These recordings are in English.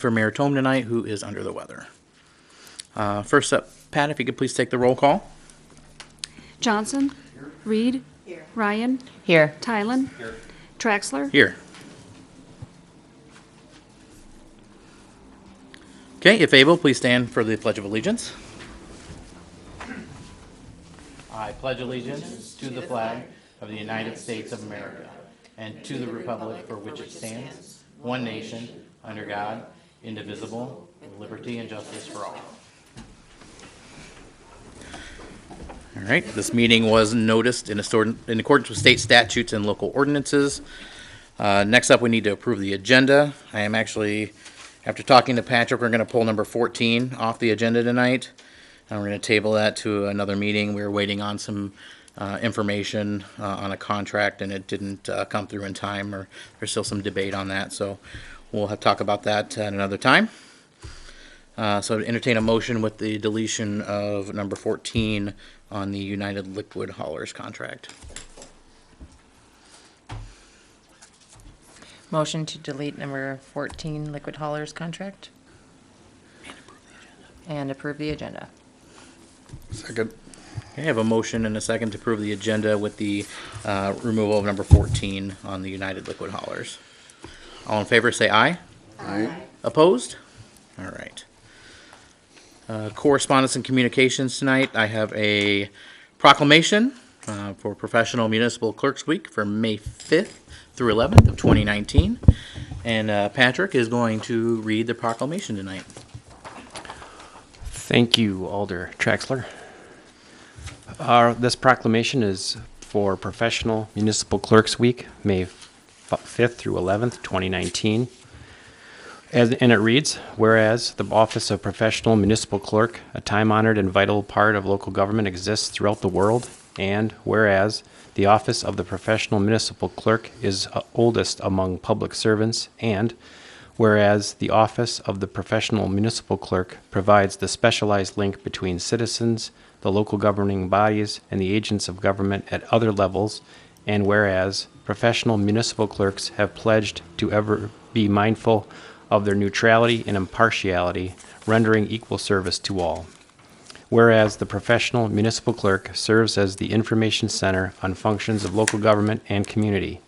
for Mayor Tome tonight, who is under the weather. First up, Pat, if you could please take the roll call. Johnson. Reed. Ryan. Here. Tylen. Traxler. Here. Okay, if able, please stand for the Pledge of Allegiance. I pledge allegiance to the flag of the United States of America and to the republic for which it stands, one nation, under God, indivisible, with liberty and justice for all. All right, this meeting was noticed in accordance with state statutes and local ordinances. Next up, we need to approve the agenda. I am actually, after talking to Patrick, we're going to pull number 14 off the agenda tonight. And we're going to table that to another meeting. We were waiting on some information on a contract, and it didn't come through in time, or there's still some debate on that. So we'll have to talk about that at another time. So to entertain a motion with the deletion of number 14 on the United Liquid Haulers contract. Motion to delete number 14 liquid haulers contract. And approve the agenda. Second. Okay, I have a motion and a second to approve the agenda with the removal of number 14 on the United Liquid Haulers. All in favor say aye. Aye. Opposed? All right. Correspondence and communications tonight. I have a proclamation for Professional Municipal Clerks Week for May 5th through 11th of 2019. And Patrick is going to read the proclamation tonight. Thank you, Alder Traxler. This proclamation is for Professional Municipal Clerks Week, May 5th through 11th, 2019. And it reads, whereas the office of Professional Municipal Clerk, a time-honored and vital part of local government, exists throughout the world, and whereas the office of the Professional Municipal Clerk is oldest among public servants, and whereas the office of the Professional Municipal Clerk provides the specialized link between citizens, the local governing bodies, and the agents of government at other levels, and whereas professional municipal clerks have pledged to ever be mindful of their neutrality and impartiality, rendering equal service to all. Whereas the professional municipal clerk serves as the information center on functions of local government and community.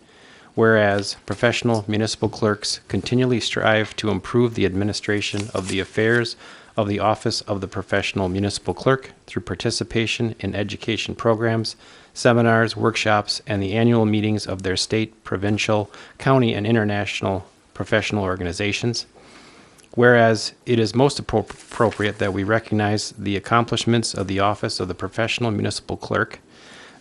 Whereas professional municipal clerks continually strive to improve the administration of the affairs of the office of the professional municipal clerk through participation in education programs, seminars, workshops, and the annual meetings of their state, provincial, county, and international professional organizations. Whereas it is most appropriate that we recognize the accomplishments of the office of the professional municipal clerk.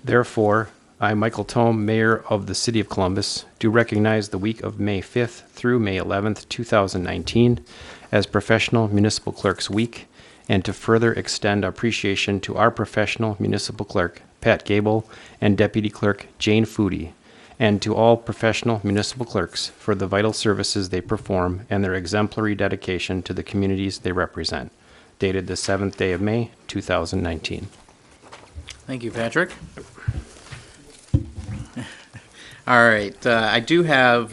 Therefore, I, Michael Tome, Mayor of the City of Columbus, do recognize the week of May 5th through May 11th, 2019 as Professional Municipal Clerks Week, and to further extend appreciation to our professional municipal clerk, Pat Gable, and Deputy Clerk Jane Foodie, and to all professional municipal clerks for the vital services they perform and their exemplary dedication to the communities they represent. Dated the 7th day of May, 2019. Thank you, Patrick. All right, I do have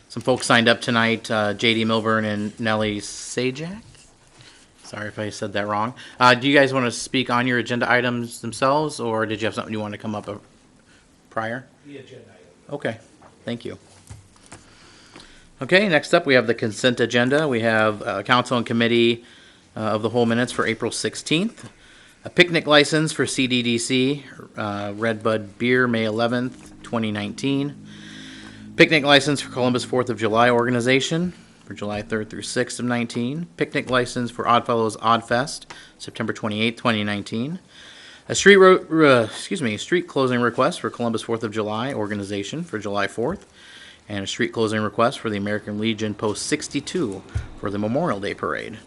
some folks signed up tonight, J.D. Milburn and Nellie Sajak. Sorry if I said that wrong. Do you guys want to speak on your agenda items themselves, or did you have something you want to come up prior? The agenda item. Okay, thank you. Okay, next up we have the consent agenda. We have council and committee of the whole minutes for April 16th. A picnic license for CDDC, Red Bud Beer, May 11th, 2019. Picnic license for Columbus 4th of July organization for July 3rd through 6th of 19. Picnic license for Oddfellows Odd Fest, September 28th, 2019. A street closing request for Columbus 4th of July organization for July 4th. And a street closing request for the American Legion Post 62 for the Memorial Day Parade.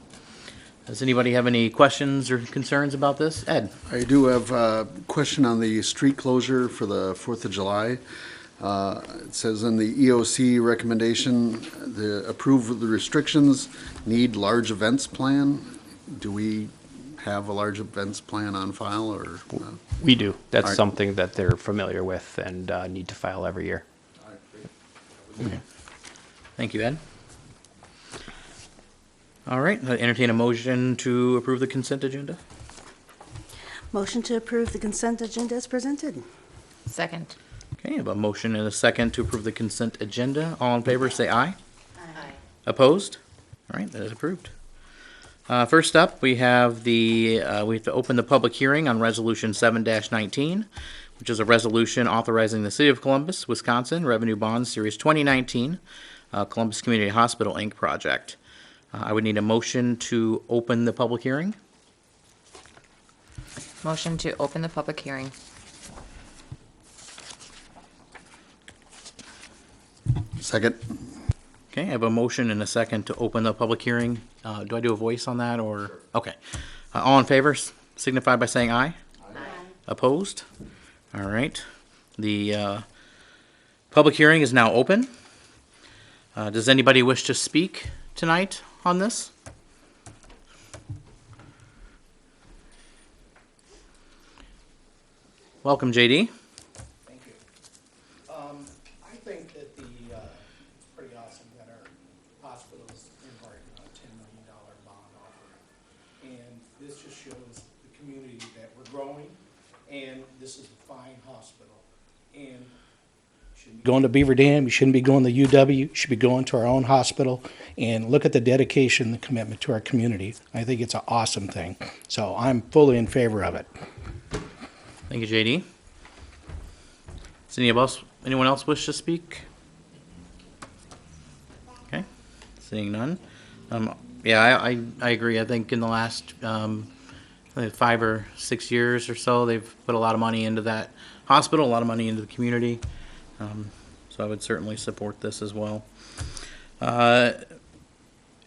Does anybody have any questions or concerns about this? Ed? I do have a question on the street closure for the 4th of July. It says in the EOC recommendation, the approve of the restrictions need large events plan. Do we have a large events plan on file, or? We do. That's All right. something that they're familiar with and need to file every year. Thank you, Ed. All right, I entertain a motion to approve the consent agenda. Motion to approve the consent agenda as presented. Second. Okay, I have a motion and a second to approve the consent agenda. All in favor, say aye. Aye. Opposed? All right, that is approved. First up, we have we have to open the public hearing on Resolution 7-19, which is a resolution authorizing the City of Columbus, Wisconsin Revenue Bonds Series 2019, Columbus Community Hospital, Inc. project. I would need a motion to open the public hearing. Motion to open the public hearing. Second. Okay, I have a motion and a second to open the public hearing. Do I do a voice on that, or? Okay. All in favor, signify by saying aye. Aye. Opposed? All right. The public hearing is now open. Does anybody wish to speak tonight on this? Welcome, JD. Thank you. I think that it's pretty awesome that our hospitals embarked on a $10 million bond offer. And this just shows the community that we're growing, and this is a fine hospital. And shouldn't be going to Beaver Dam, you shouldn't be going to UW, you should be going to our own hospital. And look at the dedication, the commitment to our community. I think it's an awesome thing. So I'm fully in favor of it. Thank you, JD. Does anyone else wish to speak? Okay, seeing none. Yeah, I agree. I think in the last 5 or 6 years or so, they've put a lot of money into that hospital, a lot of money into the community. So I would certainly support this as well.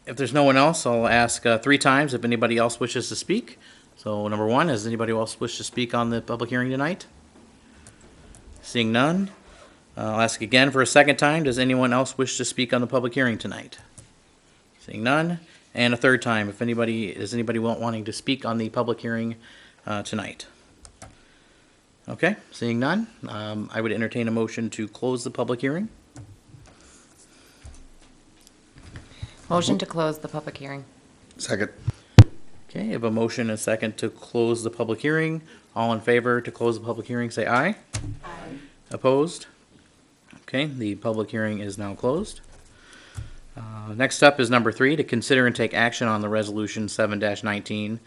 If there's no one else, I'll ask 3 times if anybody else wishes to speak. So number 1, does anybody else wish to speak on the public hearing tonight? Seeing none, I'll ask again for a second time. Does anyone else wish to speak on the public hearing tonight? Seeing none, and a 3rd time. If anybody wanting to speak on the public hearing tonight? Okay, seeing none, I would entertain a motion to close the public hearing. Motion to close the public hearing. Second. Okay, I have a motion and a second to close the public hearing. All in favor to close the public hearing, say aye. Aye. Opposed? Okay, the public hearing is now closed. Next up is number 3, to consider and take action on the Resolution 7-19,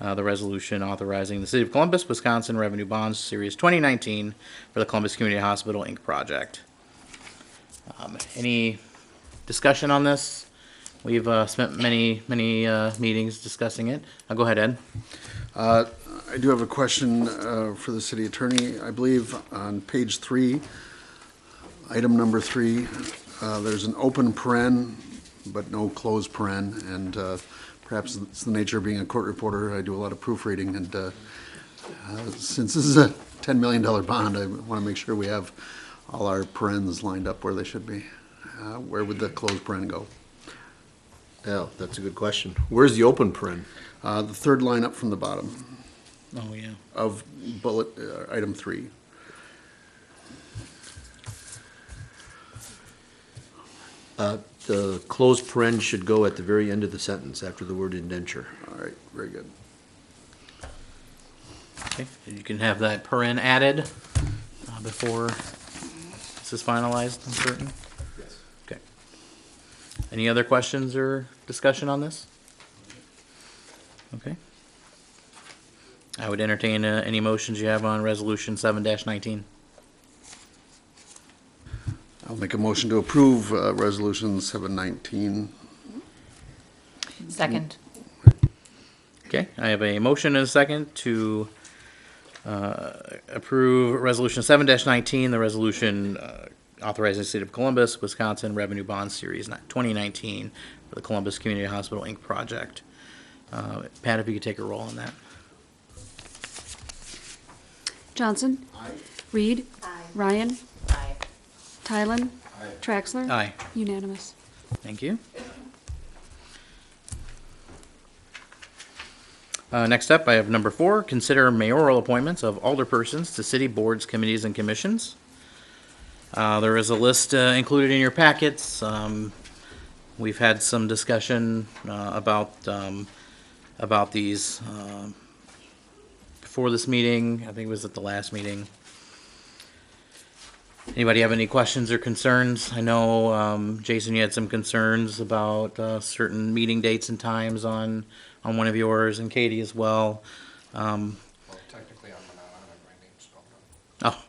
the resolution authorizing the City of Columbus, Wisconsin Revenue Bonds Series 2019 for the Columbus Community Hospital, Inc. project. Any discussion on this? We've spent many meetings discussing it. Go ahead, Ed. I do have a question for the city attorney. I believe on page 3, item number 3, there's an open paren, but no closed paren. And perhaps it's the nature of being a court reporter. I do a lot of proofreading. And since this is a $10 million bond, I want to make sure we have all our parens lined up where they should be. Where would the closed paren go? Yeah, that's a good question. Where's the open paren? The 3rd line up from the bottom Oh, yeah. of bullet item 3. The closed paren should go at the very end of the sentence after the word indenture. All right, very good. Okay, you can have that paren added before this is finalized, I'm certain. Yes. Okay. Any other questions or discussion on this? Okay. I would entertain any motions you have on Resolution 7-19. I'll make a motion to approve Resolution 7-19. Second. Okay, I have a motion and a second to approve Resolution 7-19, the resolution authorizing the City of Columbus, Wisconsin Revenue Bonds Series 2019 for the Columbus Community Hospital, Inc. project. Pat, if you could take a roll on that. Johnson. Aye. Reed. Aye. Ryan. Aye. Tylen. Aye. Traxler. Aye. Unanimous. Thank you. Next up, I have number 4, consider mayoral appointments of alderpersons to city boards, committees, and commissions. There is a list included in your packets. We've had some discussion about these before this meeting. I think it was at the last meeting. Anybody have any questions or concerns? I know, Jason, you had some concerns about certain meeting dates and times on one of yours, and Katie as well. Well, technically, I'm not on it, my name's spelled wrong. Oh,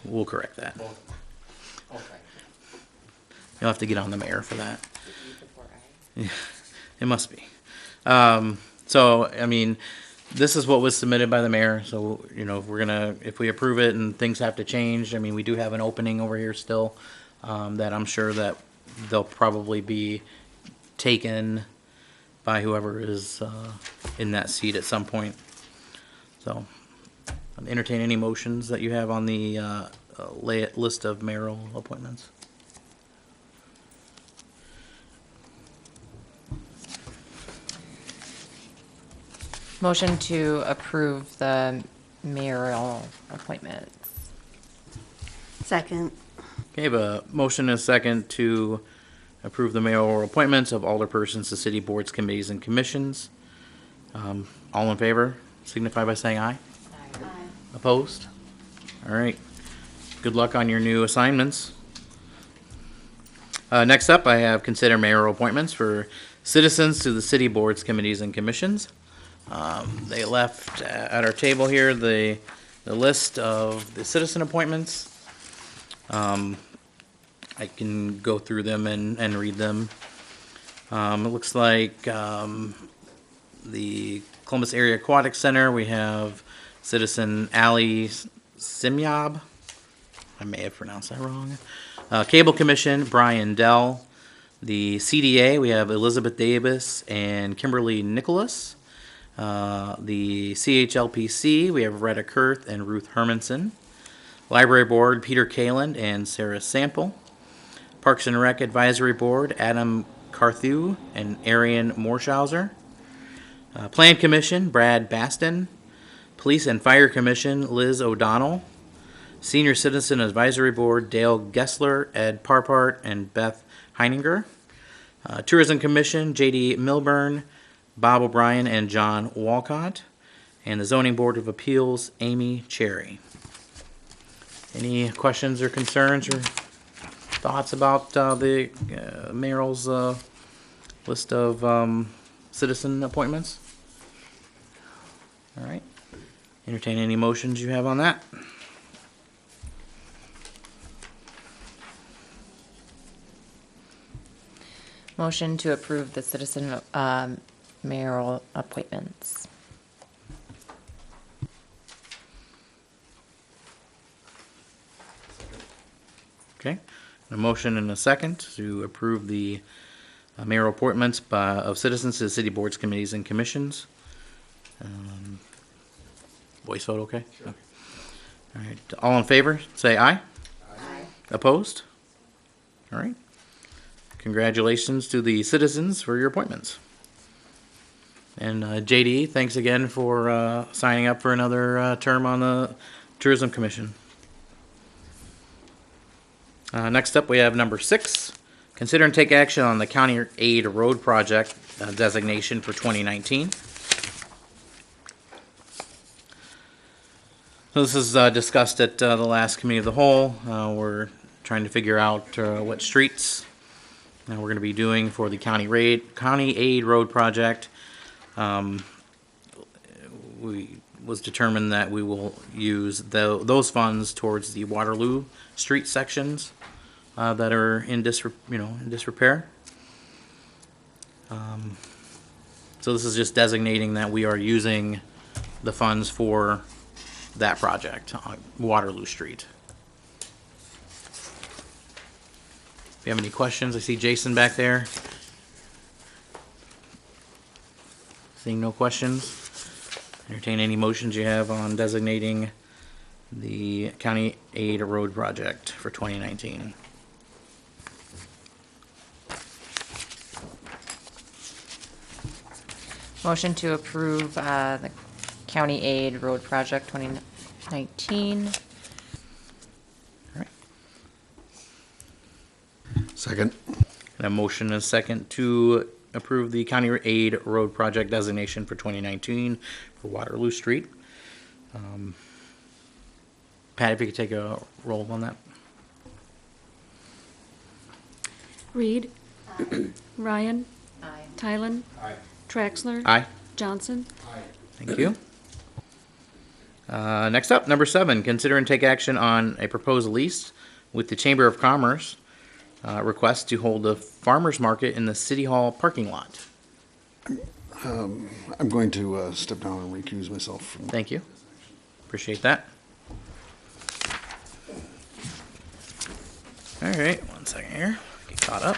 we'll correct that. Both. Okay. You'll have to get on the mayor for that. It must be. So, I mean, this is what was submitted by the mayor, so, you know, if we approve it and things have to change, I mean, we do have an opening over here still, that I'm sure that they'll probably be taken by whoever is, in that seat at some point. So, I'll entertain any motions that you have on the, list of mayoral appointments. Motion to approve the mayoral appointments. Second. Okay, I have a motion and a second to approve the mayoral appointments of alderpersons to city boards, committees, and commissions. All in favor, signify by saying aye. Aye. Opposed? All right. Good luck on your new assignments. Next up, I have consider mayoral appointments for citizens to the city boards, committees, and commissions. They left at our table here the list of the citizen appointments. I can go through them and read them. It looks like the Columbus Area Aquatic Center, we have citizen Ali Simyab. I may have pronounced that wrong. Cable Commission, Brian Dell. The CDA, we have Elizabeth Davis and Kimberly Nicholas. The CHLPC, we have Retta Kurth and Ruth Hermanson. Library Board, Peter Kaland and Sarah Sample. Parks and Rec Advisory Board, Adam Carthew and Arian Morshauser. Plan Commission, Brad Baston. Police and Fire Commission, Liz O'Donnell. Senior Citizen Advisory Board, Dale Gessler, Ed Parpart, and Beth Heininger. Tourism Commission, J.D. Milburn, Bob O'Brien, and John Walcott. And the Zoning Board of Appeals, Amy Cherry. Any questions or concerns or thoughts about the mayoral's list of citizen appointments? All right. Entertain any motions you have on that. Motion to approve the citizen mayoral appointments. Okay. A motion and a second to approve the mayoral appointments of citizens to the city boards, committees, and commissions. Voice vote, okay? Sure. All right. All in favor, say aye. Aye. Opposed? All right. Congratulations to the citizens for your appointments. And JD, thanks again for signing up for another term on the Tourism Commission. Next up, we have number 6. Consider and take action on the county aid road project designation for 2019. So this is discussed at the last committee of the whole. We're trying to figure out what streets we're going to be doing for the county aid road project. We was determined that we will use those funds towards the Waterloo Street sections that are in disrepair. So this is just designating that we are using the funds for that project on Waterloo Street. If you have any questions, I see Jason back there. Seeing no questions, entertain any motions you have on designating the county aid road project for 2019. Motion to approve the county aid road project 2019. All right. Second. I A motion and a second to approve the county aid road project designation for 2019 for Waterloo Street. Pat, if you could take a roll on that. Reed. Ryan. Aye. Tylen. Aye. Traxler. Aye. Johnson. Thank you. Next up, number 7, consider and take action on a proposed lease with the Chamber of Commerce, request to hold a farmer's market in the City Hall parking lot. I'm going to step down and recuse myself from. Thank you. Appreciate that. All right, one second here. Get caught up.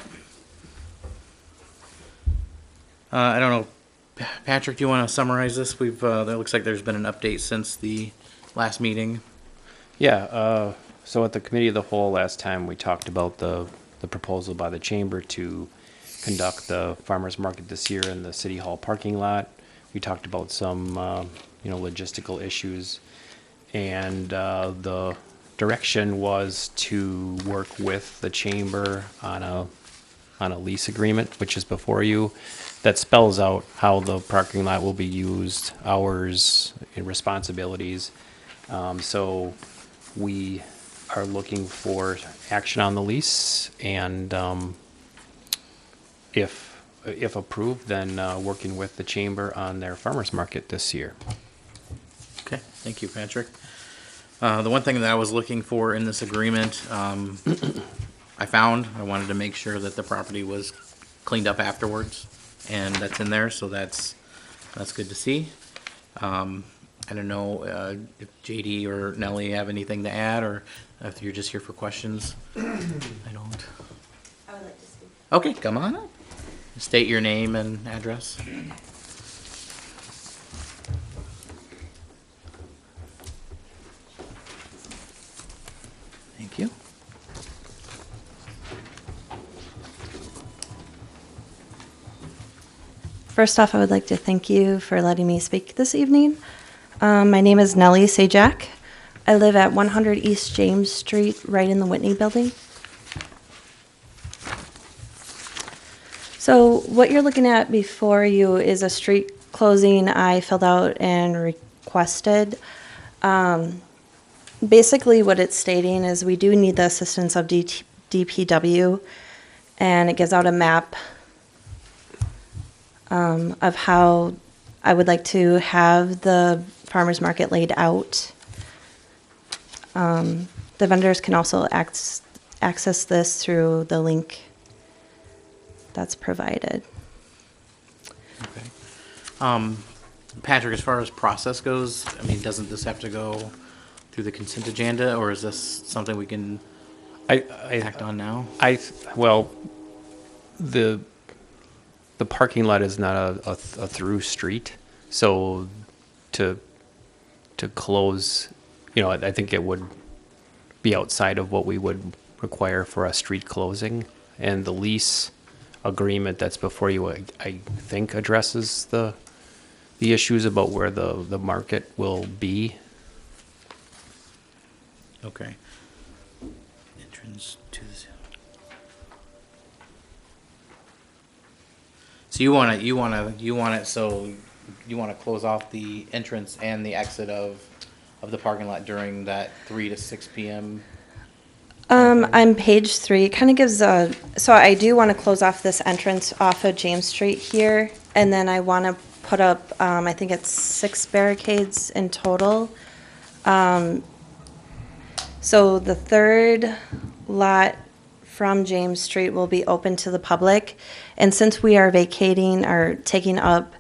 I don't know, Patrick, do you want to summarize this? We've, that looks like there's been an update since the last meeting. Yeah, so at the committee of the whole last time, we talked about the proposal by the chamber to conduct the farmer's market this year in the city hall parking lot. We talked about some, logistical issues. And the direction was to work with the chamber on a lease agreement, which is before you, that spells out how the parking lot will be used, hours, and responsibilities. So we are looking for action on the lease, and if approved, then working with the chamber on their farmers market this year. Okay, thank you, Patrick. The one thing that I was looking for in this agreement, I wanted to make sure that the property was cleaned up afterwards, and that's in there, so that's good to see. I don't know if JD or Nellie have anything to add, or if you're just here for questions. I don't. I would like to speak. Okay, come on up. State your name and address. Thank you. First off, I would like to thank you for letting me speak this evening. My name is Nellie Sajak. I live at 100 East James Street, right in the Whitney Building. So what you're looking at before you is a street closing I filled out and requested. Basically what it's stating is we do need the assistance of DPW, and it gives out a map of how I would like to have the farmers market laid out. The vendors can also access this through the link that's provided. Okay. Patrick, as far as process goes, I mean, doesn't this have to go through the consent agenda, or is this something we can act on now? Well, the parking lot is not a through street, so to close, I think it would be outside of what we would require for a street closing. And the lease agreement that's before you, I think, addresses the issues about where the market will be. Okay. Entrance to the. So you want to close off the entrance and the exit of the parking lot during that 3 to 6 p.m. On page 3, it kind of gives so I do want to close off this entrance off of James Street here, and then I want to put up, I think it's 6 barricades in total. So the third lot from James Street will be open to the public, and since we are vacating or taking up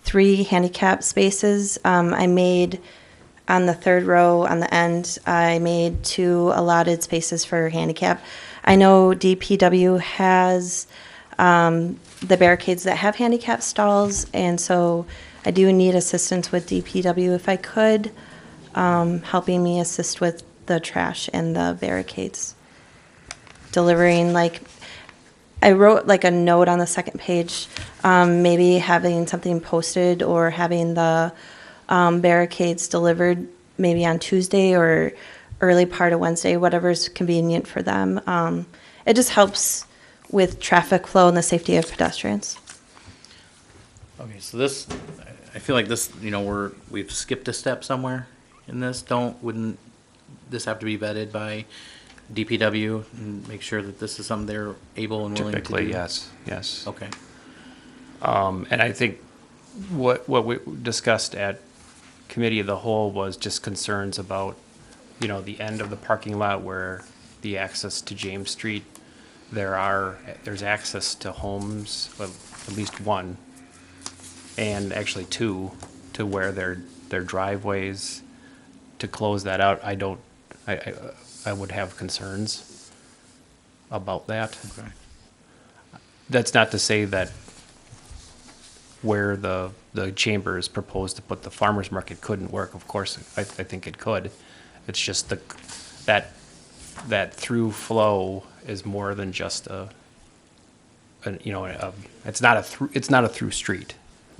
3 handicap spaces, I made on the third row on the end, I made 2 allotted spaces for handicap. I know DPW has the barricades that have handicap stalls, and so I do need assistance with DPW if I could, helping me assist with the trash and the barricades. Delivering, I wrote a note on the second page, maybe having something posted or having the barricades delivered maybe on Tuesday or early part of Wednesday, whatever's convenient for them. It just helps with traffic flow and the safety of pedestrians. Okay, so this, I feel like this, we've skipped a step somewhere in this. Wouldn't this have to be vetted by DPW and make sure that this is something they're able and willing to do? Typically, yes. Okay. And I think what we discussed at committee of the whole was just concerns about, the end of the parking lot where the access to James Street, there's access to homes, well, at least one, and actually two, to where their driveways, to close that out, I would have concerns about that. Okay. That's not to say that where the chamber is proposed to put the farmer's market couldn't work. Of course, I think it could. It's just that through flow is more than just it's not a through street.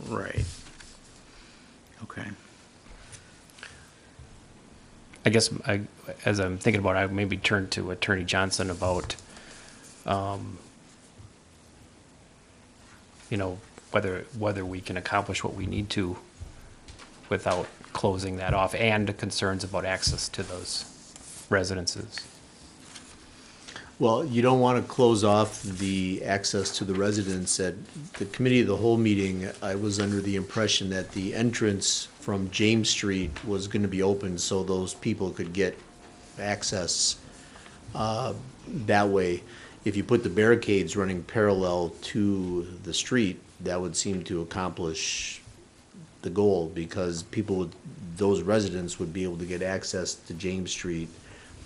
Right. Okay. I guess as I'm thinking about it, I maybe turn to Attorney Johnson about, whether we can accomplish what we need to without closing that off, and concerns about access to those residences. Well, you don't want to close off the access to the residents. At the committee of the whole meeting, I was under the impression that the entrance from James Street was going to be open so those people could get access that way. If you put the barricades running parallel to the street, that would seem to accomplish the goal, because those residents would be able to get access to James Street,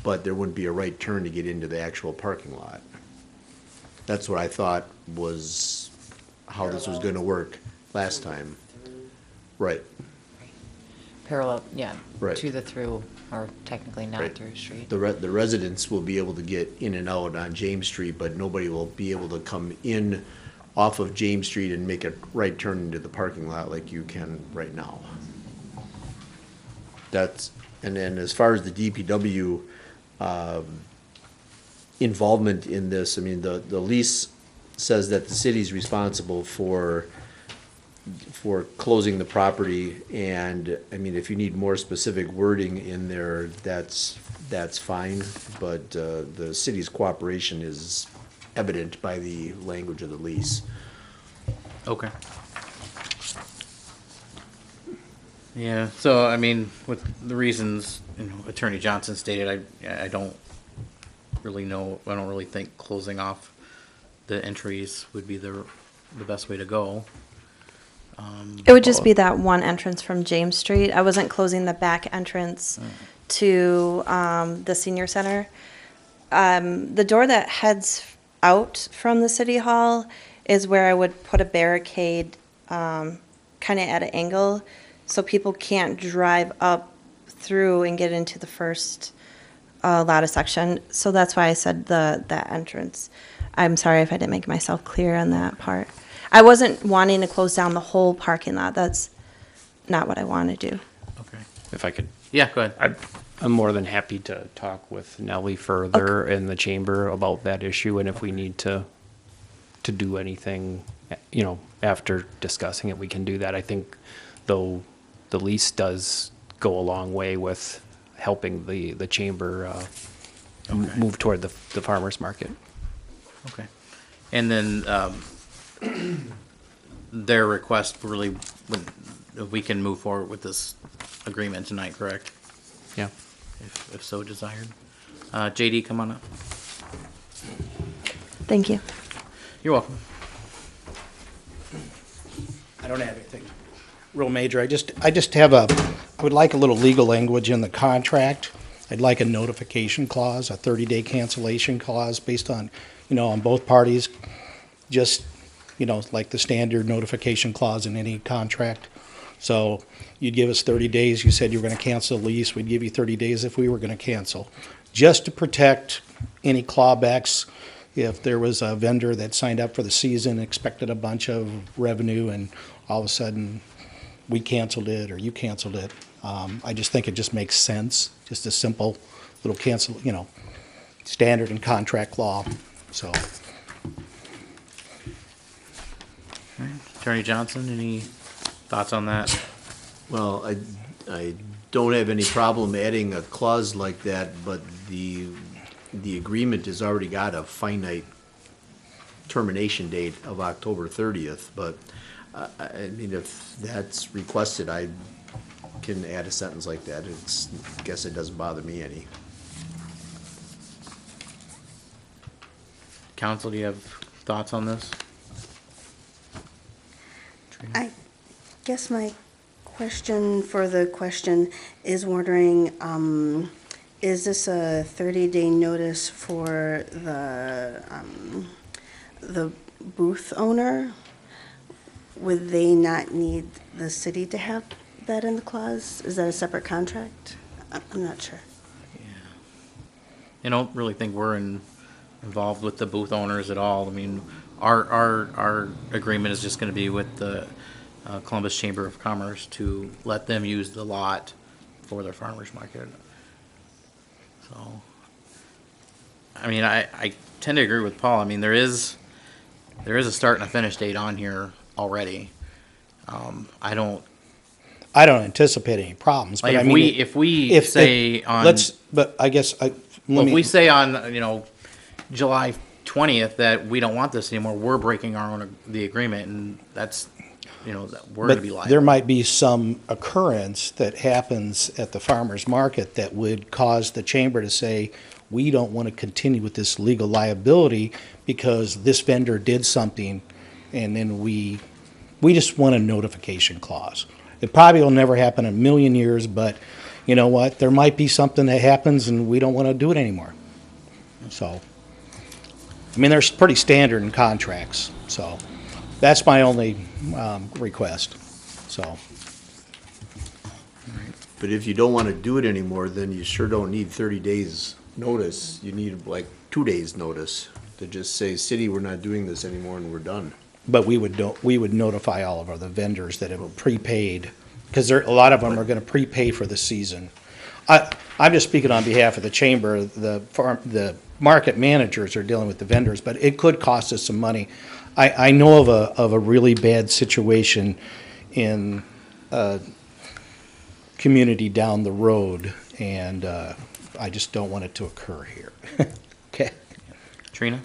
but there wouldn't be a right turn to get into the actual parking lot. That's what I thought was how this was gonna work last time. Right, Parallel, yeah. Right. To the through, or technically not Right. through street. the residents will be able to get in and out on James Street, but nobody will be able to come in off of James Street and make a right turn into the parking lot like you can right now. And then as far as the DPW, involvement in this, I mean, the lease says that the city's responsible for closing the property, and, I mean, if you need more specific wording in there, that's fine, but, the city's cooperation is evident by the language of the lease. Okay. Yeah, so, I mean, with the reasons, Attorney Johnson stated, I don't really know, I don't really think closing off the entries would be the best way to go. It would just be that one entrance from James Street. I wasn't closing the back entrance to the senior center. The door that heads out from the city hall is where I would put a barricade kind of at an angle, so people can't drive up through and get into the first lattice section. So that's why I said that entrance. I'm sorry if I didn't make myself clear on that part. I wasn't wanting to close down the whole parking lot. That's not what I want to do. Okay. If I could, Yeah, go ahead. I'm more than happy to talk with Nellie further in the chamber about that issue, and if we need to do anything, after discussing it, we can do that. I think, though, the lease does go a long way with helping the chamber move toward the farmer's market. Okay. And then, their request really, we can move forward with this agreement tonight, correct? Yeah. If so desired. JD, come on up. Thank you. You're welcome. I don't have anything real major. I just have I would like a little legal language in the contract. I'd like a notification clause, a 30-day cancellation clause based on, on both parties. Just, like the standard notification clause in any contract. So you'd give us 30 days. You said you were going to cancel the lease. We'd give you 30 days if we were going to cancel, just to protect any clawbacks. If there was a vendor that signed up for the season, expected a bunch of revenue, and all of a sudden we canceled it or you canceled it, I just think it just makes sense. Just a simple little cancel, standard in contract law. So Attorney Johnson, any thoughts on that? Well, I don't have any problem adding a clause like that, but the agreement has already got a finite termination date of October 30th, but I mean, if that's requested, I can add a sentence like that. Guess it doesn't bother me any. Council, do you have thoughts on this? I guess my question for the question is wondering, is this a 30-day notice for the booth owner? Would they not need the city to have that in the clause? Is that a separate contract? I'm not sure. I don't really think we're involved with the booth owners at all. I mean, our agreement is just gonna be with the Columbus Chamber of Commerce to let them use the lot for their farmer's market. So, I mean, I tend to agree with Paul. I mean, there is a start and a finish date on here already. I don't, anticipate any problems, but like, I mean. if we if- say on. But I guess, Well, let if we me, say on, July 20th that we don't want this anymore, we're breaking our own, the agreement, and that's, that we're gonna be but liable. there might be some occurrence that happens at the farmer's market that would cause the chamber to say, we don't want to continue with this legal liability because this vendor did something, and then we just want a notification clause. It probably will never happen in a million years, but you know what? There might be something that happens and we don't want to do it anymore. So, I mean, they're pretty standard in contracts, so that's my only request, so. But if you don't want to do it anymore, then you sure don't need 30 days notice. You need like 2 days notice to just say, city, we're not doing this anymore and we're done. But we would notify all of the vendors that have prepaid, because a lot of them are gonna prepay for the season. I'm just speaking on behalf of the chamber. The market managers are dealing with the vendors, but it could cost us some money. I know of a really bad situation in a community down the road, and I just don't want it to occur here. Okay? Trina?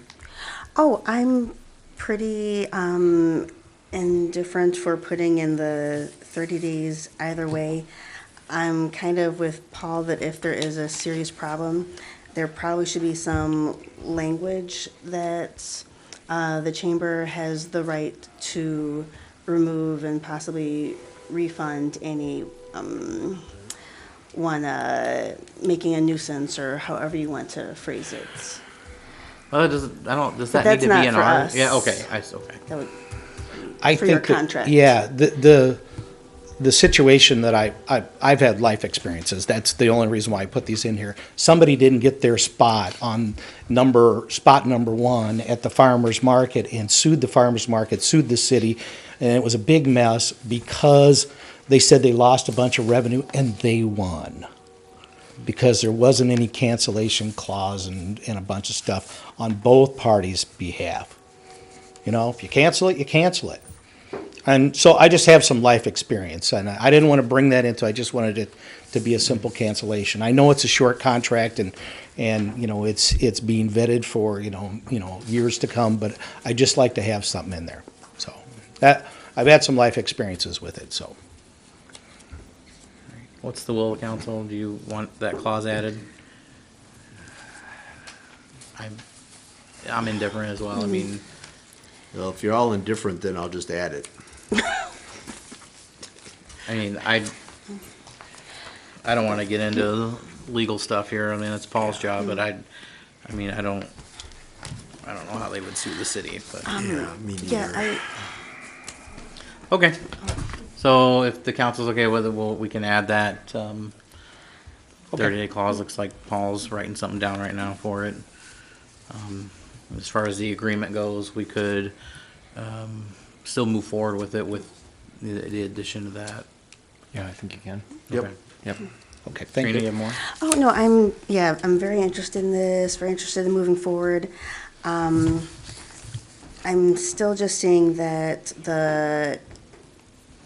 Oh, I'm pretty indifferent for putting in the 30 days either way. I'm kind of with Paul that if there is a serious problem, there probably should be some language that the chamber has the right to remove and possibly refund any one making a nuisance, or however you want to phrase it. Well, does that need that's to not be in for our? us. Yeah, okay, okay. That would, I For your think that- contract. Yeah, the situation that I've had life experiences. That's the only reason why I put these in here. Somebody didn't get their spot on spot number 1 at the farmer's market and sued the farmer's market, sued the city, and it was a big mess because they said they lost a bunch of revenue and they won. Because there wasn't any cancellation clause and a bunch of stuff on both parties' behalf. If you cancel it, you cancel it. And so I just have some life experience, and I didn't want to bring that into, I just wanted it to be a simple cancellation. I know it's a short contract and it's being vetted for, years to come, but I just like to have something in there. So I've had some life experiences with it, so. What's the will of council? Do you want that clause added? I'm indifferent as well. I mean, Well, if you're all indifferent, then I'll just add it. I don't want to get into legal stuff here. I mean, it's Paul's job, but I don't know how they would sue the city, but. Yeah, me yeah, neither. Okay, so if the council's okay with it, we can add that, 30-day clause. Looks like Paul's writing something down right now for it. As far as the agreement goes, we could, still move forward with it with the addition of that. Yeah, I think you can. Yep. Okay. Yep. Okay, thank Trina, you you. have more? Oh, no, I'm very interested in this, very interested in moving forward. I'm still just seeing that the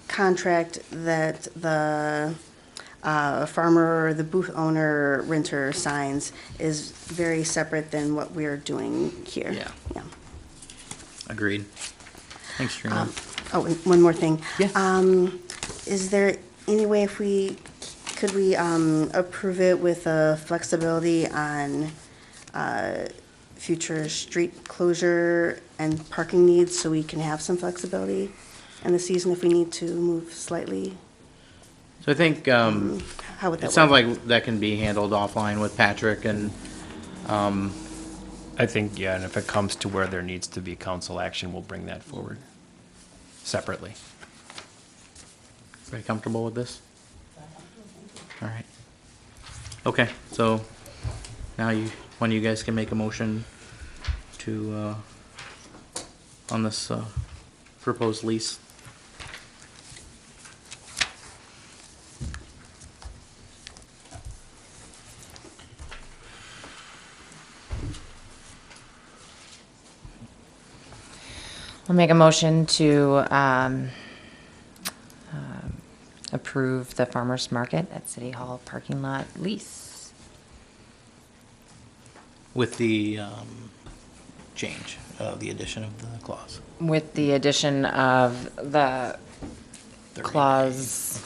contract that the farmer or the booth owner renter signs is very separate than what we're doing here. Yeah. Agreed. Thanks, Trina. Oh, and one more thing. Yeah. Is there any way could we approve it with a flexibility on future street closure and parking needs, so we can have some flexibility in the season if we need to move slightly? So I think, How would that it sounds work? like that can be handled offline with Patrick and, I think, yeah, and if it comes to where there needs to be council action, we'll bring that forward separately. everybody comfortable with this? All right. Okay, so now one of you guys can make a motion to, on this, proposed lease. I'll make a motion to approve the farmer's market at City Hall parking lot lease. With the, change, the addition of the clause. With the addition of the 30-day clause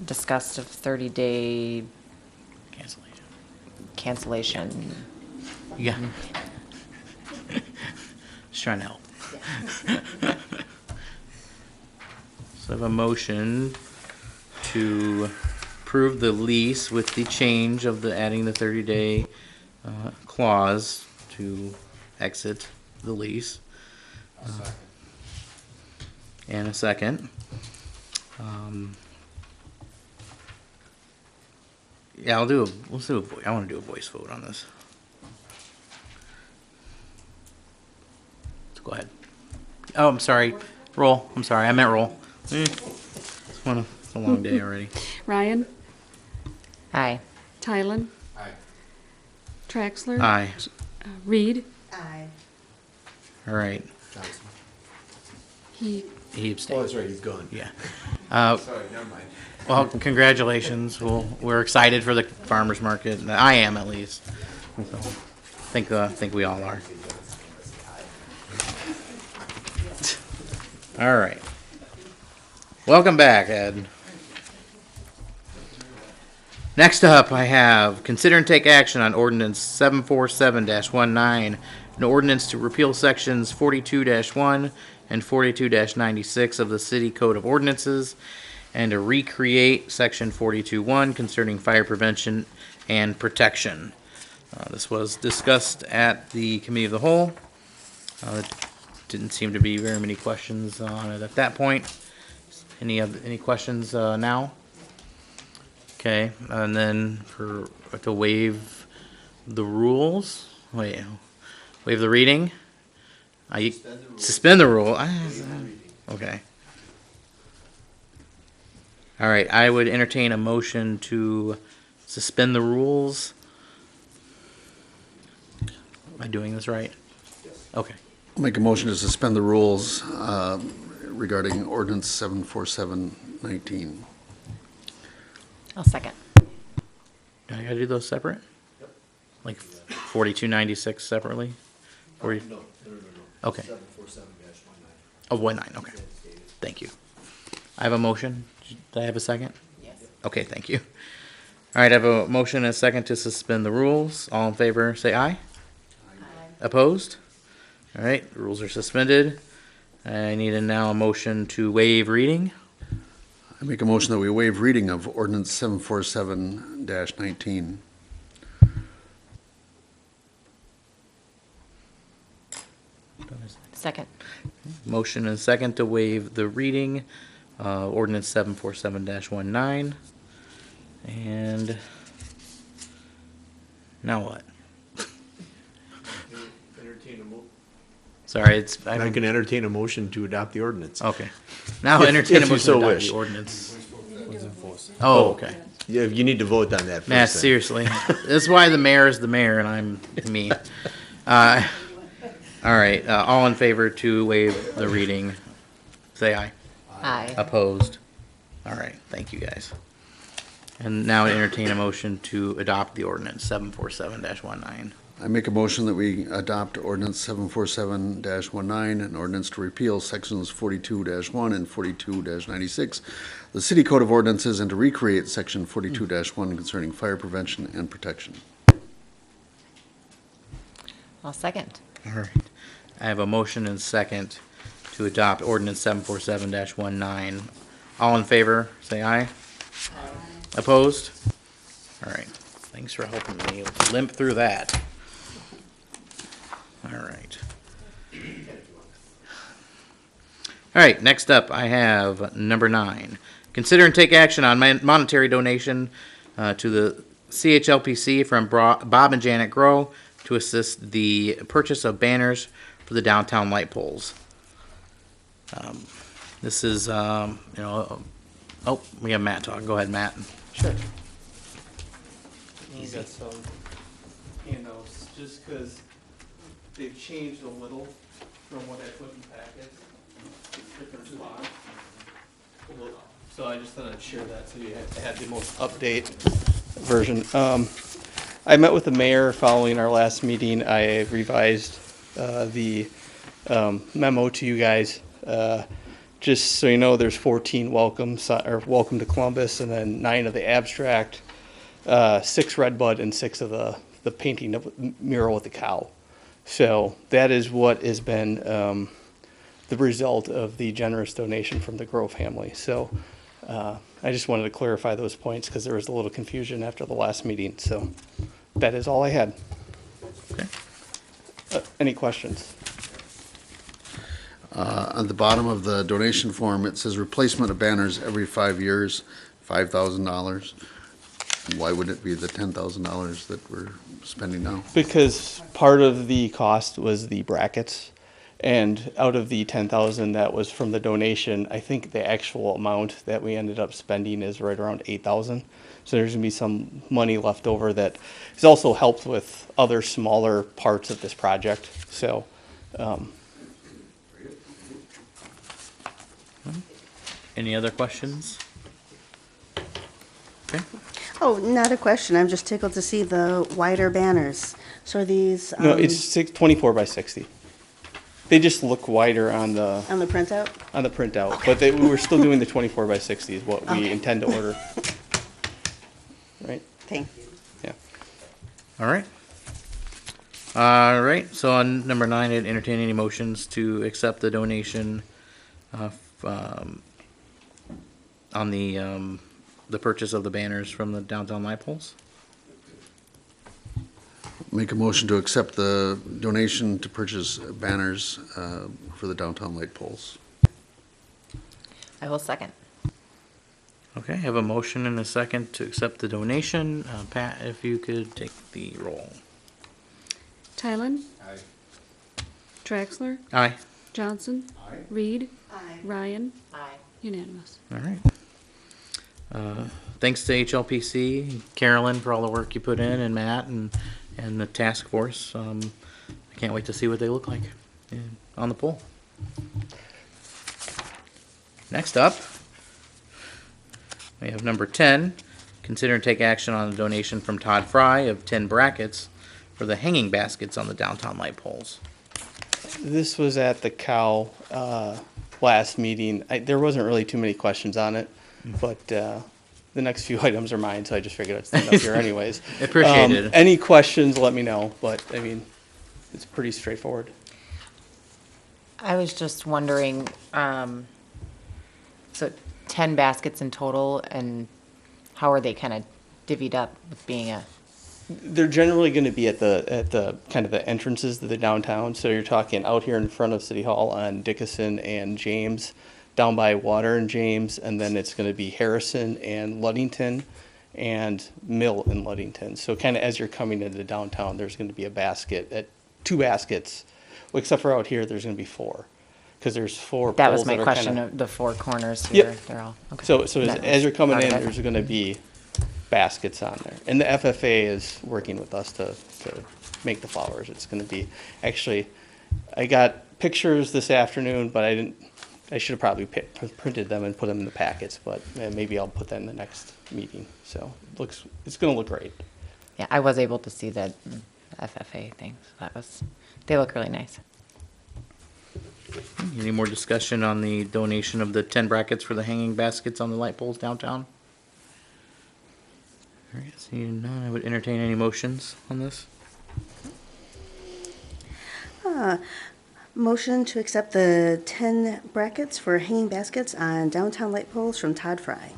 discussed of 30-day Cancellation. cancellation. Yeah. Just trying to help. So I have a motion to approve the lease with the change of the adding the 30-day clause to exit the lease. And a second. Yeah, let's do a voice. I want to do a voice vote on this. Go ahead. Oh, I'm sorry. Roll. I'm sorry. I meant roll. It's a long day already. Ryan, Aye. Tylen, Aye. Traxler. Aye. Reed, Aye. All right. he, He Oh, abstained. that's right, he's gone. Yeah. Sorry, never mind. Well, congratulations. We're excited for the farmers market. I am, at least. So, think we all are. All right. Welcome back, Ed. Next up, I have consider and take action on ordinance 747-19, an ordinance to repeal sections 42-1 and 42-96 of the City Code of Ordinances and to recreate section 42-1 concerning fire prevention and protection. This was discussed at the Committee of the Whole. Didn't seem to be very many questions on it at that point. Any questions now? Okay, and then to waive the rules. Waive the reading. Suspend the rule. Okay. All right, I would entertain a motion to suspend the rules. Am I doing this right? Okay. Make a motion to suspend the rules regarding ordinance 747-19. I'll second. Do I gotta do those separate? Yep. Like 4296 separately? 40? No. Okay. 747-19. Oh, 19, okay. Thank you. I have a motion. Did I have a second? Yes. Okay, thank you. All right, I have a motion and a second to suspend the rules. All in favor, say aye. Aye. Opposed? All right, the rules are suspended. I need now a motion to waive reading. I make a motion that we waive reading of ordinance 747-19. Second. Motion and second to waive the reading, ordinance 747-19. And now what? Sorry, I can entertain a motion to adopt the ordinance. Okay. Now If- entertain a if you motion so to adopt wish. the ordinance. Oh, okay. Yeah, you need to vote on that first. Nah, then. seriously. That's why the mayor is the mayor and I'm me. I All right, all in favor to waive the reading, say aye. Aye. Opposed? All right, thank you, guys. And now entertain a motion to adopt the ordinance 747-19. I make a motion that we adopt ordinance 747-19, an ordinance to repeal sections 42-1 and 42-96, the city code of ordinances, and to recreate section 42-1 concerning fire prevention and protection. I'll second. All right. I have a motion and second to adopt ordinance 747-19. All in favor, say aye. Opposed? All right. Thanks for helping me limp through that. All right. All right, next up, I have number 9. Consider and take action on monetary donation to the CHLPC from Bob and Janet Grow to assist the purchase of banners for the downtown light poles. This is, oh, we have Matt talking. Go ahead, Matt. Sure. I've got some handouts, just because they've changed a little from what I put in packets. Different spots. So I just thought I'd share that so you had the most update version. I met with the mayor following our last meeting. I revised the memo to you guys. Just so you know, there's 14 welcome to Columbus, and then 9 of the abstract, 6 red bud, and 6 of the painting of mural with the cow. So that is what has been the result of the generous donation from the Grove family. So I just wanted to clarify those points because there was a little confusion after the last meeting. So that is all I had. Okay. Any questions? On the bottom of the donation form, it says replacement of banners every 5 years, $5,000. Why would it be the $10,000 that we're spending now? Because part of the cost was the brackets, and out of the $10,000 that was from the donation, I think the actual amount that we ended up spending is right around $8,000. So there's gonna be some money left over that has also helped with other smaller parts of this project. So, Any other questions? Okay. Oh, not a question. I'm just tickled to see the wider banners. So are these no, it's 24 by 60. They just look wider on the on the printout? printout, but we were still doing the 24 by 60 is what we Okay. intend to order. Right? Thank you. Yeah. All right. All right, so on number 9, I'd entertain any motions to accept the donation on the purchase of the banners from the downtown light poles. Make a motion to accept the donation to purchase banners for the downtown light poles. I will second. Okay, I have a motion and a second to accept the donation. Pat, if you could take the roll. Tylen? Aye. Traxler? Aye. Johnson? Aye. Reed? Aye. Ryan? Aye. Unanimous. All right. Thanks to HLPC, Carolyn, for all the work you put in, and Matt, and the task force. I can't wait to see what they look like on the pole. Next up, we have number 10. Consider and take action on a donation from Todd Fry of 10 brackets for the hanging baskets on the downtown light poles. This was at the cow last meeting. There wasn't really too many questions on it, but the next few items are mine, so I just figured I'd stand up here anyways. Appreciated. Any questions, let me know, but I mean, it's pretty straightforward. I was just wondering, so 10 baskets in total, and how are they kind of divvied up with being a, They're generally going to be at the kind of the entrances to the downtown. So you're talking out here in front of City Hall on Dickinson and James, down by Water and James, and then it's going to be Harrison and Ludington and Mill and Ludington. So kind of as you're coming into downtown, there's going to be a basket, 2 baskets. Well, except for out here, there's going to be 4. Because there's 4 that poles was my that are question, kinda- of the 4 corners here. Yep. They're all, okay. So That as was you're coming part in, of it. there's going to be baskets on there. And the FFA is working with us to make the flowers. It's going to be, actually, I got pictures this afternoon, but I should have probably printed them and put them in the packets, but maybe I'll put that in the next meeting. So it's going to look great. Yeah, I was able to see the FFA things. They look really nice. Any more discussion on the donation of the 10 brackets for the hanging baskets on the light poles downtown? All right, seeing none, I would entertain any motions on this. Motion to accept the 10 brackets for hanging baskets on downtown light poles from Todd Fry.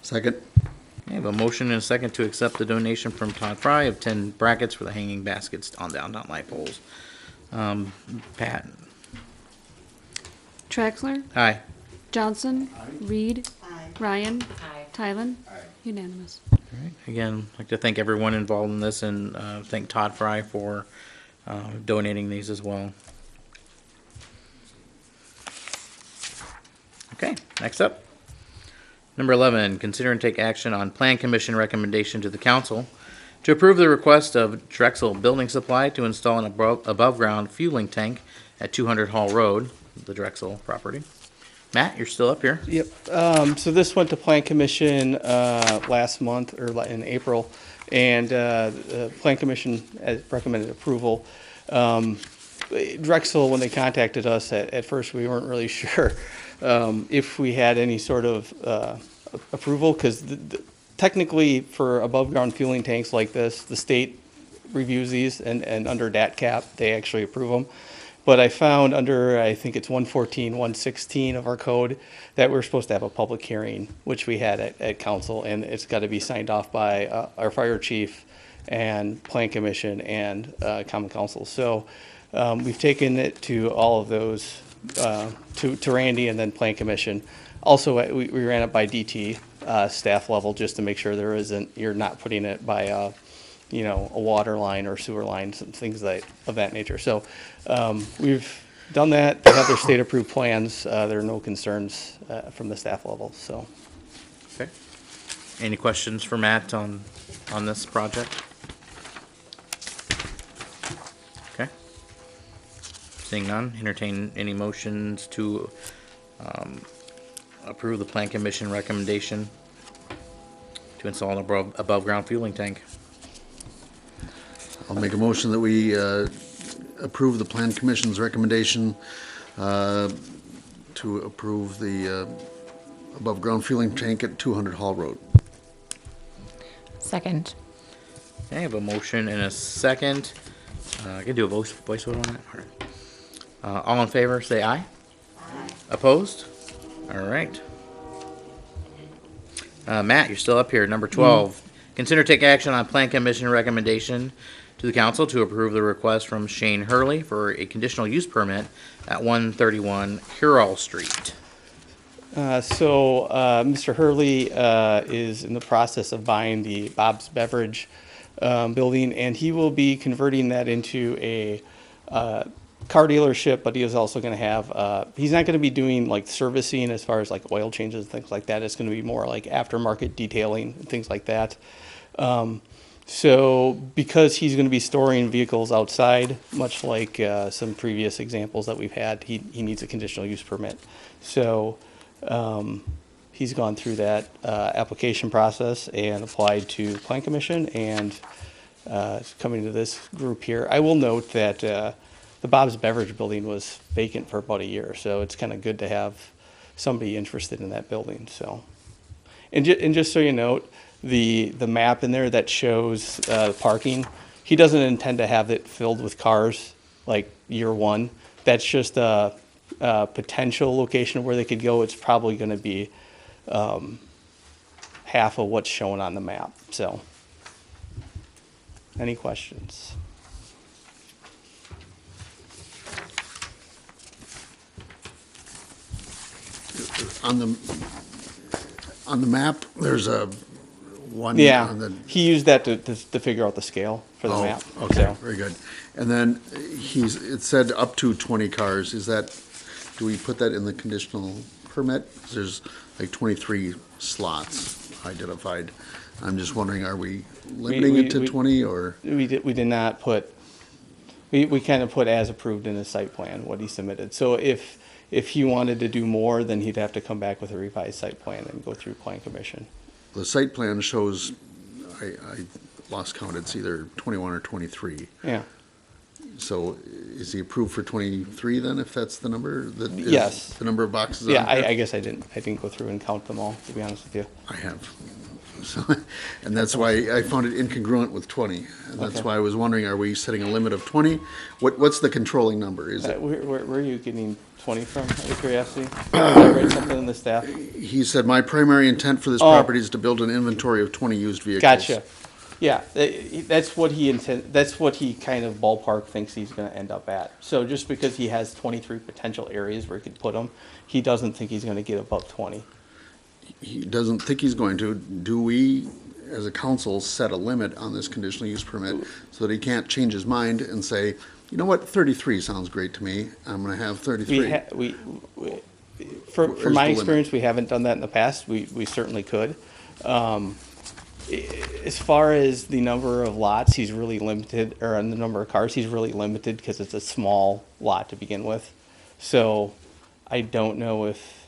Second. I have a motion and a second to accept the donation from Todd Fry of 10 brackets for the hanging baskets on downtown light poles. Pat? Traxler, Aye. Johnson, Reed, Ryan, Tylen, unanimous. All right. Again, I'd like to thank everyone involved in this and thank Todd Fry for donating these as well. Okay, next up. Number 11, consider and take action on Plan Commission recommendation to the council to approve the request of Drexel Building Supply to install an above-ground fueling tank at 200 Hall Road, the Drexel property. Matt, you're still up here. Yep. So this went to Plan Commission last month or in April, and the Plan Commission has recommended approval. Drexel, when they contacted us at first, we weren't really sure if we had any sort of approval, because technically for above ground fueling tanks like this, the state reviews these, and under DAT cap, they actually approve them. But I found under, I think it's 114, 116 of our code, that we're supposed to have a public hearing, which we had at council, and it's got to be signed off by our fire chief and Plan Commission and Common Council. So we've taken it to all of those, to Randy and then Plan Commission. Also, we ran it by DT staff level just to make sure you're not putting it by a water line or sewer line, some things of that nature. So we've done that. They have their state approved plans. There are no concerns from the staff level. So. Okay. Any questions for Matt on this project? Okay. Seeing none, entertain any motions to approve the Plan Commission recommendation to install an above ground fueling tank. I'll make a motion that we approve the Plan Commission's recommendation to approve the above-ground fueling tank at 200 Hall Road. Second. Okay, I have a motion and a second. I can do a voice vote on that. All right. All in favor, say aye. Aye. Opposed? All right. Matt, you're still up here. Number 12. Consider take action on Plan Commission recommendation to the council to approve the request from Shane Hurley for a conditional use permit at 131 Curall Street. Mr. Hurley is in the process of buying the Bob's Beverage building, and he will be converting that into a car dealership, but he is also going to have, he's not going to be doing like servicing as far as like oil changes and things like that. It's going to be more like aftermarket detailing and things like that. So because he's going to be storing vehicles outside, much like some previous examples that we've had, he needs a conditional use permit. So he's gone through that application process and applied to Plan Commission, and coming to this group here. I will note that the Bob's Beverage building was vacant for about a year, so it's kind of good to have somebody interested in that building. So, and just so you note, the map in there that shows parking, he doesn't intend to have it filled with cars like year one. That's just a potential location where they could go. It's probably going to be half of what's shown on the map. So, any questions? On the map, there's a one. Yeah, on the, he used that to figure out the scale for the map. Okay, So, very good. And then it said up to 20 cars. Do we put that in the conditional permit? There's like 23 slots identified. I'm just wondering, are we limiting it to 20 or? we did not put We kind of put as approved in his site plan, what he submitted. So if he wanted to do more, then he'd have to come back with a revised site plan and go through plan commission. The site plan shows, I lost count, it's either 21 or 23. Yeah. So is he approved for 23 then, if that's the number? That is Yes. the number of boxes on Yeah, here? I guess I didn't go through and count them all, to be honest with you. I have. So, and that's why I found it incongruent with 20. And that's Okay. why I was wondering, are we setting a limit of 20? What's the controlling number? Is it, Where are you getting 20 from, out of curiosity? Did I write something in the staff? he said, my primary intent for this Oh. property is to build an inventory of 20 used vehicles. Gotcha. Yeah, that's what that's what he kind of ballpark thinks he's gonna end up at. So just because he has 23 potential areas where he could put them, he doesn't think he's gonna get above 20. He doesn't think he's going to. Do we, as a council, set a limit on this conditional use permit so that he can't change his mind and say, you know what, 33 sounds great to me, I'm gonna have 33? Where's From the my limit? experience, we haven't done that in the past. We certainly could. As far as the number of lots, he's really limited, or on the number of cars, he's really limited because it's a small lot to begin with. So I don't know if,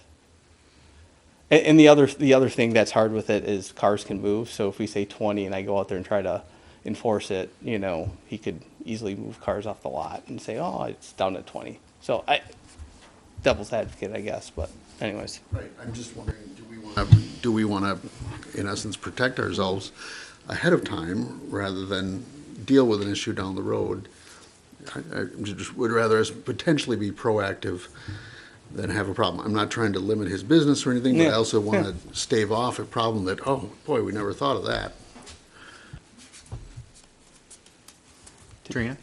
and the other thing that's hard with it is cars can move. So if we say 20 and I go out there and try to enforce it, you know, he could easily move cars off the lot and say, oh, it's down to 20. So devil's advocate, I guess, but anyways. Right, I'm just wondering, do we want to, in essence, protect ourselves ahead of time rather than deal with an issue down the road? I just would rather us potentially be proactive than have a problem. I'm not trying to limit his business or anything, but I Yeah, also want yeah. to stave off a problem that, oh, boy, we never thought of that. Trina?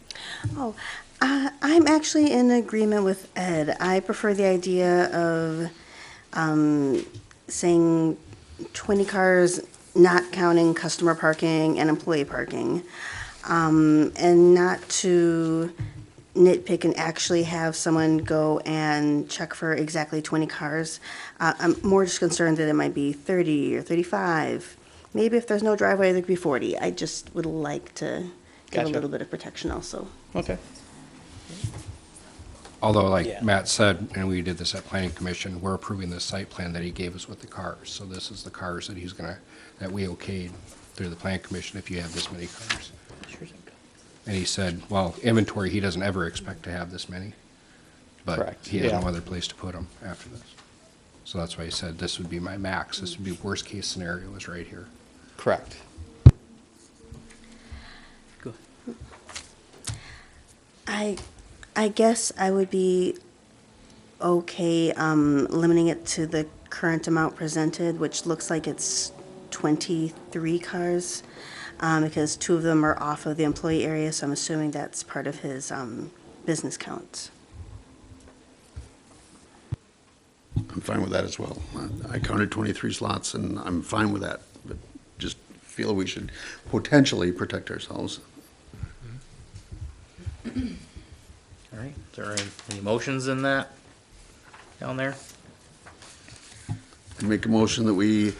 Oh, I'm actually in agreement with Ed. I prefer the idea of saying 20 cars, not counting customer parking and employee parking, and not to nitpick and actually have someone go and check for exactly 20 cars. I'm more just concerned that it might be 30 or 35. Maybe if there's no driveway, there could be 40. I just would like to give a Gotcha. little bit of protection also. Okay. Although, like Yeah. Matt said, and we did this at planning commission, we're approving the site plan that he gave us with the cars. So this is the cars that that we okayed through the planning commission if you have this many cars. And he said, well, inventory, he doesn't ever expect to have this many. But Correct, he has yeah. no other place to put them after this. So that's why he said this would be my max. This would be worst case scenario is right here. Correct. Go ahead. I guess I would be okay limiting it to the current amount presented, which looks like it's 23 cars, because 2 of them are off of the employee area, so I'm assuming that's part of his business count. I'm fine with that as well. I counted 23 slots, and I'm fine with that, but just feel we should potentially protect ourselves. All right, is there any motions in that down there? I make a motion that we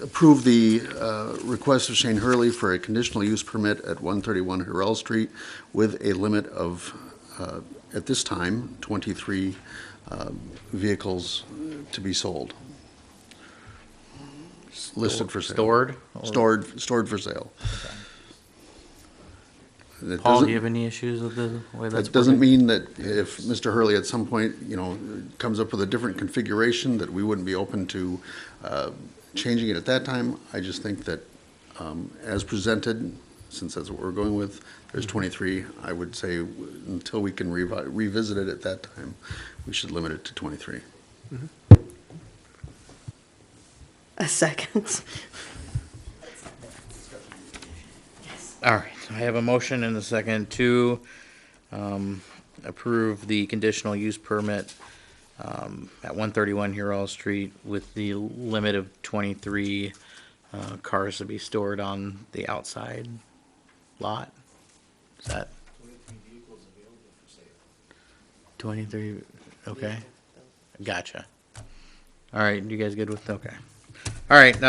approve the request of Shane Hurley for a conditional use permit at 131 Harrell Street with a limit of, at this time, 23 vehicles to be sold. Listed for sale. Stored? or- Stored for sale. That Paul, do doesn't- you have any issues with the way that's That doesn't working? mean that if Mr. Hurley at some point, comes up with a different configuration, that we wouldn't be open to changing it at that time. I just think that as presented, since that's what we're going with, there's 23. I would say until we can revisit it at that time, we should limit it to 23. A second. All right, I have a motion and a second to approve the conditional use permit at 131 Huron Street with the limit of 23 cars to be stored on the outside lot. Is that? 23, okay. Gotcha. All right, you guys good with, okay. All right,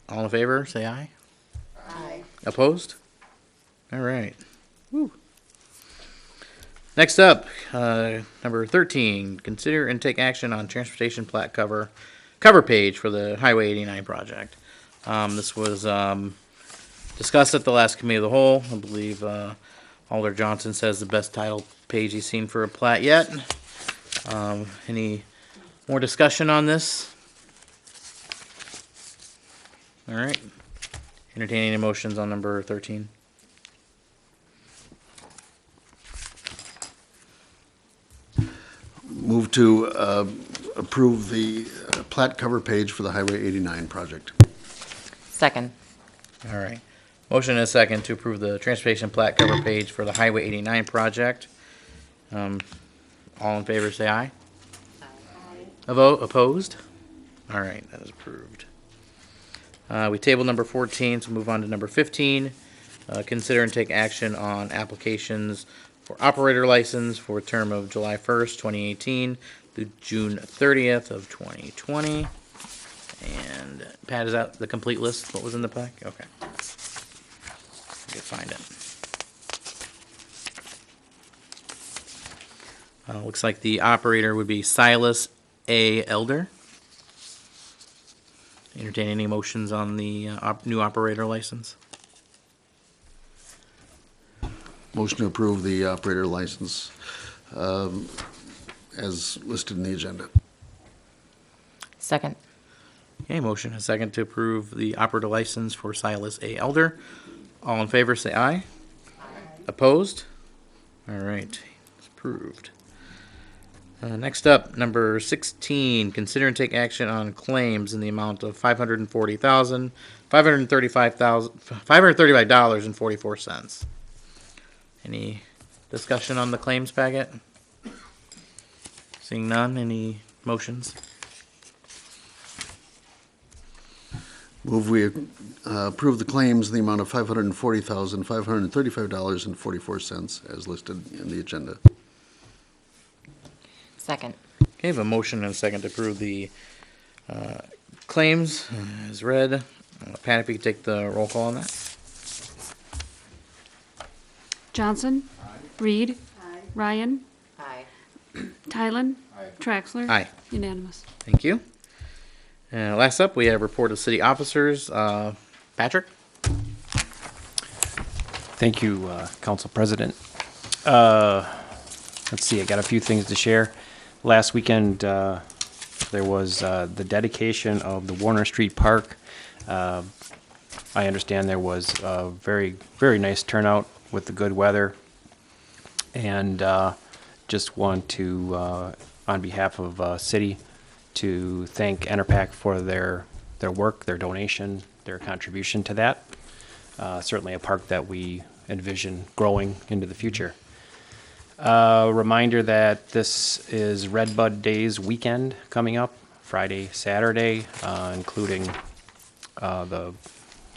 all in favor, say aye. Aye. Opposed? All right. Woo. Next up, number 13, consider and take action on transportation plat cover page for the Highway 89 project. This was discussed at the last committee of the whole. I believe Alder Johnson says the best title page he's seen for a plat yet. Any more discussion on this? All right. Entertaining any motions on number 13. Move to approve the plat cover page for the Highway 89 project. Second. All right. Motion and a second to approve the transportation plat cover page for the Highway 89 project. All in favor, say aye. Aye. A vote opposed? All right, that is approved. We tabled number 14, so move on to number 15. Consider and take action on applications for operator license for a term of July 1st, 2018 through June 30th of 2020. And Pat, is that the complete list? What was in the pack? Okay. I can find it. Looks like the operator would be Silas A. Elder. Entertain any motions on the new operator license? Motion to approve the operator license as listed in the agenda. Second. Okay, motion and a second to approve the operator license for Silas A. Elder. All in favor, say aye. Aye. Opposed? All right, it's approved. Next up, number 16, consider and take action on claims in the amount of $535.44. Any discussion on the claims packet? Seeing none, any motions? Move we approve the claims in the amount of $540,535.44 as listed in the agenda. Second. Okay, I have a motion and a second to approve the claims as read. Pat, if you could take the roll call on that. Johnson. Reed. Ryan. Aye. Tylen. Traxler. Aye. Unanimous. Thank you. Last up, we have report of city officers. Patrick? Thank you, Council President. Let's see, I got a few things to share. Last weekend, there was the dedication of the Warner Street Park. I understand there was a very, very nice turnout with the good weather. And just want to, on behalf of city, to thank Enerpac for their work, their donation, their contribution to that. Certainly a park that we envision growing into the future. Reminder that this is Red Bud Days weekend coming up, Friday, Saturday, including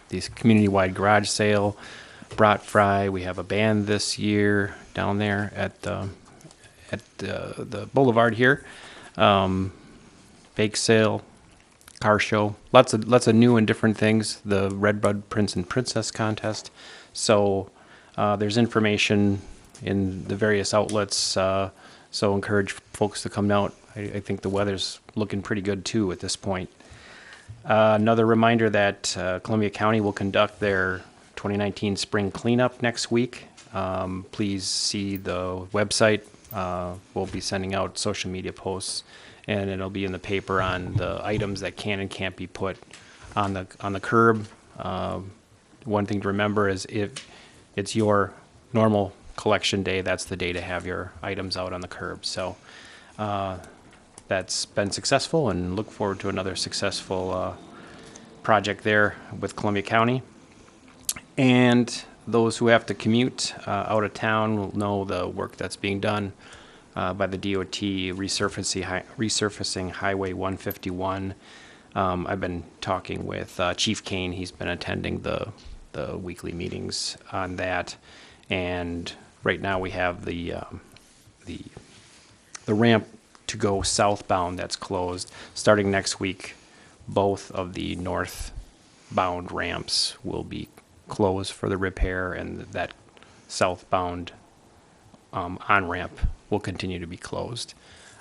these community-wide garage sale, brat fry. We have a band this year down there at the boulevard here. Bake sale, car show, lots of new and different things. The Red Bud Prince and Princess contest. So there's information in the various outlets. So encourage folks to come out. I think the weather's looking pretty good too at this point. Another reminder that Columbia County will conduct their 2019 spring cleanup next week. Please see the website. We'll be sending out social media posts, and it'll be in the paper on the items that can and can't be put on the curb. One thing to remember is if it's your normal collection day, that's the day to have your items out on the curb. So that's been successful, and look forward to another successful project there with Columbia County. And those who have to commute out of town will know the work that's being done by the DOT resurfacing Highway 151. I've been talking with Chief Kane. He's been attending the weekly meetings on that. And right now we have the ramp to go southbound that's closed. Starting next week, both of the northbound ramps will be close for the repair, and that southbound on-ramp will continue to be closed.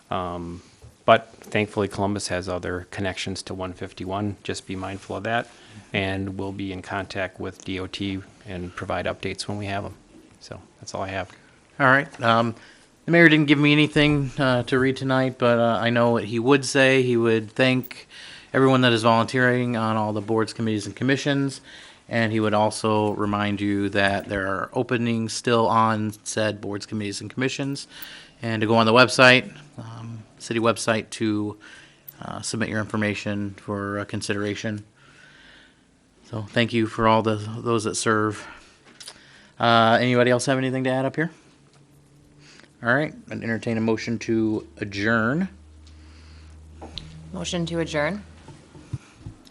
But thankfully, Columbus has other connections to 151. Just be mindful of that, and we'll be in contact with DOT and provide updates when we have them. So that's all I have. All right. The mayor didn't give me anything to read tonight, but I know what he would say. He would thank everyone that is volunteering on all the boards, committees, and commissions. And he would also remind you that there are openings still on said boards, committees, and commissions. And to go on the website, city website, to submit your information for consideration. So thank you for all those that serve. Anybody else have anything to add up here? All right, I'd entertain a motion to adjourn. Motion to adjourn?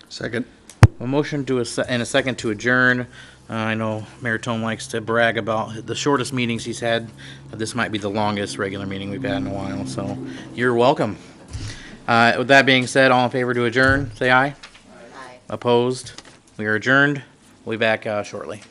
Second. A motion to and a second to adjourn. I know Mayor Tome likes to brag about the shortest meetings he's had. This might be the longest regular meeting we've had in a while, so you're welcome. With that being said, all in favor to adjourn, say aye. Aye. Opposed? We are adjourned. We'll be back shortly.